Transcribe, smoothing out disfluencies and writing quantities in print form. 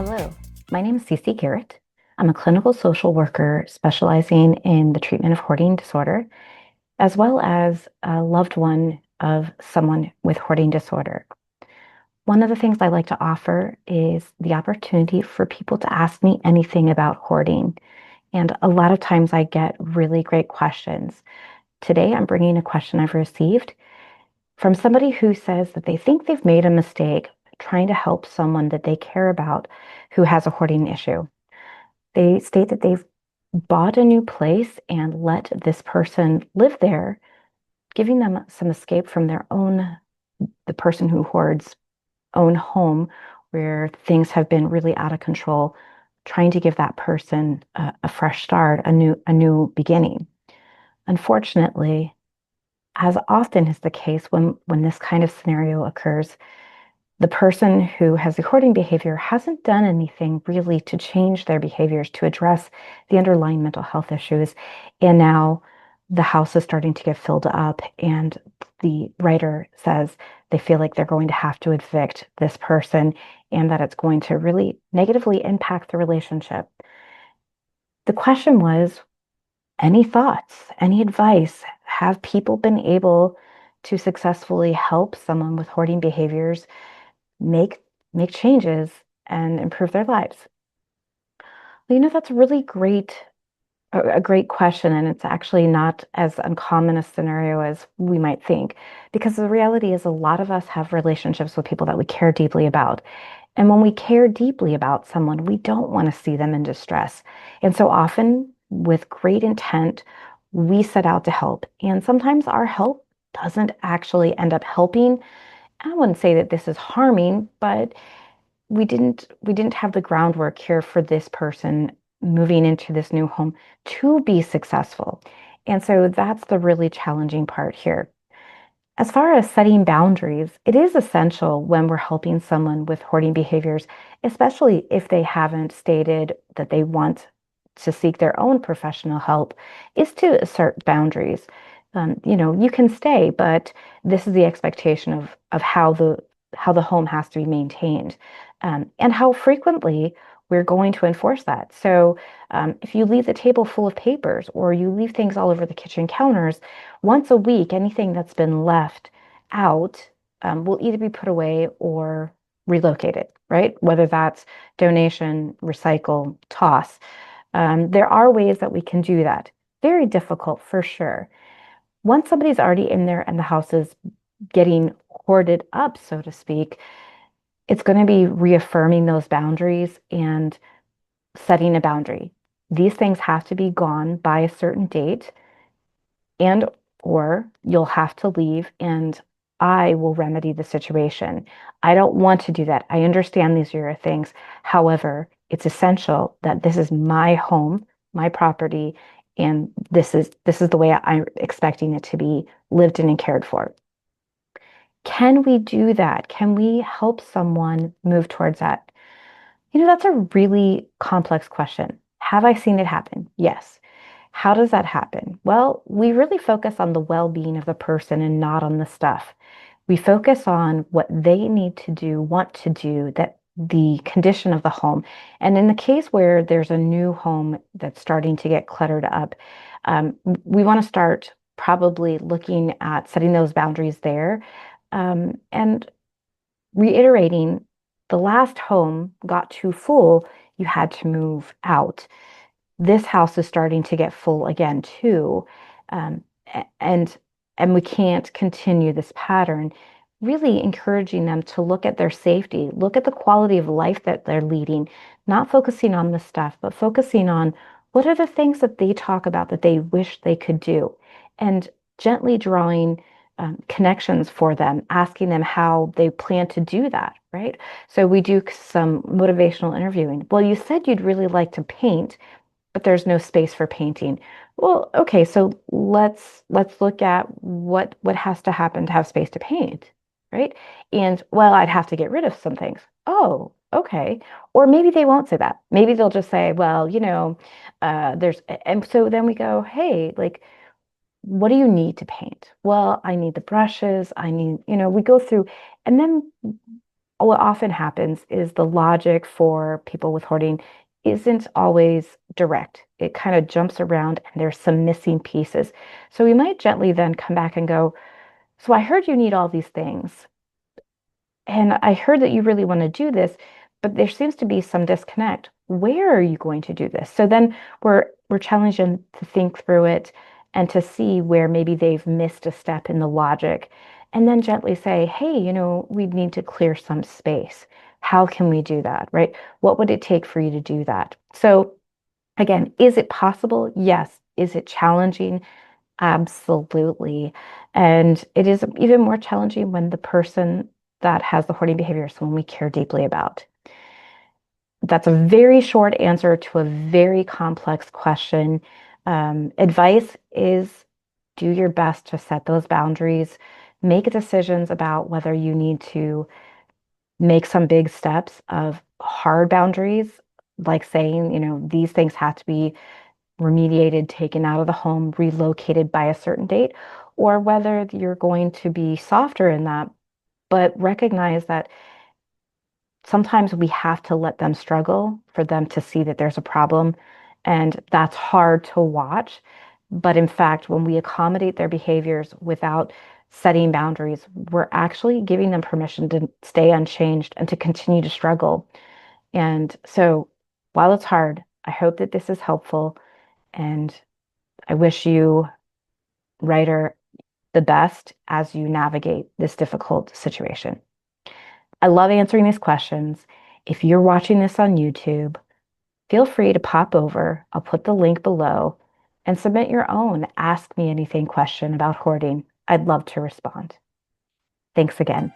Hello, my name is Cece Garrett. I'm a clinical social worker specializing in the treatment of hoarding disorder, as well as a loved one of someone with hoarding disorder. One of the things I like to offer is the opportunity for people to ask me anything about hoarding. And a lot of times I get really great questions. Today, I'm bringing a question I've received from somebody who says that they think they've made a mistake trying to help someone that they care about who has a hoarding issue. They state that they've bought a new place and let this person live there, giving them some escape from the person who hoards own home where things have been really out of control, trying to give that person a fresh start, a new beginning. Unfortunately, as often is the case when this kind of scenario occurs, the person who has the hoarding behavior hasn't done anything really to change their behaviors to address the underlying mental health issues. And now the house is starting to get filled up, and the writer says they feel like they're going to have to evict this person and that it's going to really negatively impact the relationship. The question was, any thoughts, any advice? Have people been able to successfully help someone with hoarding behaviors make make changes and improve their lives? Well, that's a great question, and it's actually not as uncommon a scenario as we might think, because the reality is a lot of us have relationships with people that we care deeply about. And when we care deeply about someone, we don't want to see them in distress. And so often, with great intent, we set out to help. And sometimes our help doesn't actually end up helping. I wouldn't say that this is harming, but we didn't have the groundwork here for this person moving into this new home to be successful. And so that's the really challenging part here. As far as setting boundaries, it is essential when we're helping someone with hoarding behaviors, especially if they haven't stated that they want to seek their own professional help, is to assert boundaries. You can stay, but this is the expectation of how the home has to be maintained, and how frequently we're going to enforce that. So, if you leave the table full of papers or you leave things all over the kitchen counters, once a week, anything that's been left out will either be put away or relocated, right? Whether that's donation, recycle, toss. There are ways that we can do that. Very difficult for sure. Once somebody's already in there and the house is getting hoarded up, so to speak, it's going to be reaffirming those boundaries and setting a boundary. These things have to be gone by a certain date, and or you'll have to leave and I will remedy the situation. I don't want to do that. I understand these are your things. However, it's essential that this is my home, my property, and this is the way I'm expecting it to be lived in and cared for. Can we do that? Can we help someone move towards that? That's a really complex question. Have I seen it happen? Yes. How does that happen? Well, we really focus on the well-being of the person and not on the stuff. We focus on what they need to do, want to do, that the condition of the home. And in the case where there's a new home that's starting to get cluttered up, we want to start probably looking at setting those boundaries there, and reiterating the last home got too full, you had to move out. This house is starting to get full again too. Um, and and we can't continue this pattern. Really encouraging them to look at their safety, look at the quality of life that they're leading, not focusing on the stuff, but focusing on what are the things that they talk about that they wish they could do, and gently drawing connections for them, asking them how they plan to do that, right? So we do some motivational interviewing. Well, you said you'd really like to paint, but there's no space for painting. Well, okay, so let's look at what has to happen to have space to paint, right? And well, I'd have to get rid of some things. Oh, okay. Or maybe they won't say that. Maybe they'll just say, well, and so then we go, hey, like, what do you need to paint? Well, I need the brushes. We go through, and then what often happens is the logic for people with hoarding isn't always direct. It kind of jumps around and there's some missing pieces. So we might gently then come back and go, so I heard you need all these things. And I heard that you really want to do this, but there seems to be some disconnect. Where are you going to do this? So then we're challenging to think through it and to see where maybe they've missed a step in the logic, and then gently say, hey, we need to clear some space. How can we do that, right? What would it take for you to do that? So again, is it possible? Yes. Is it challenging? Absolutely. And it is even more challenging when the person that has the hoarding behavior is someone we care deeply about. That's a very short answer to a very complex question. Advice is do your best to set those boundaries, make decisions about whether you need to make some big steps of hard boundaries, like saying, these things have to be remediated, taken out of the home, relocated by a certain date, or whether you're going to be softer in that, but recognize that sometimes we have to let them struggle for them to see that there's a problem. And that's hard to watch. But in fact, when we accommodate their behaviors without setting boundaries, we're actually giving them permission to stay unchanged and to continue to struggle. And so while it's hard, I hope that this is helpful. And I wish you, writer, the best as you navigate this difficult situation. I love answering these questions. If you're watching this on YouTube, feel free to pop over. I'll put the link below and submit your own Ask Me Anything question about hoarding. I'd love to respond. Thanks again.